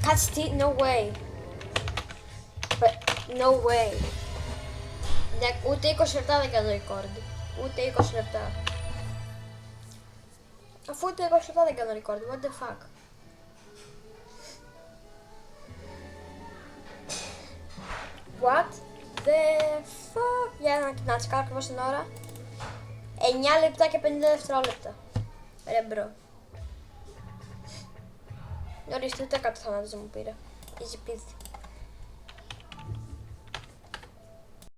Κάτσε τι, no way. No way. Ούτε 20 λεπτά δεν κάνω record. Ούτε 20 λεπτά. Αφού ούτε 20 λεπτά δεν κάνω record. What the fuck. What the fuck. Για να τσεκάρω ακριβώς την ώρα. 9 λεπτά και 50 δευτερόλεπτα. Ρε μπρο. Ορίστε, ούτε 100 θανάτους δεν μου πήρε. Easy peasy.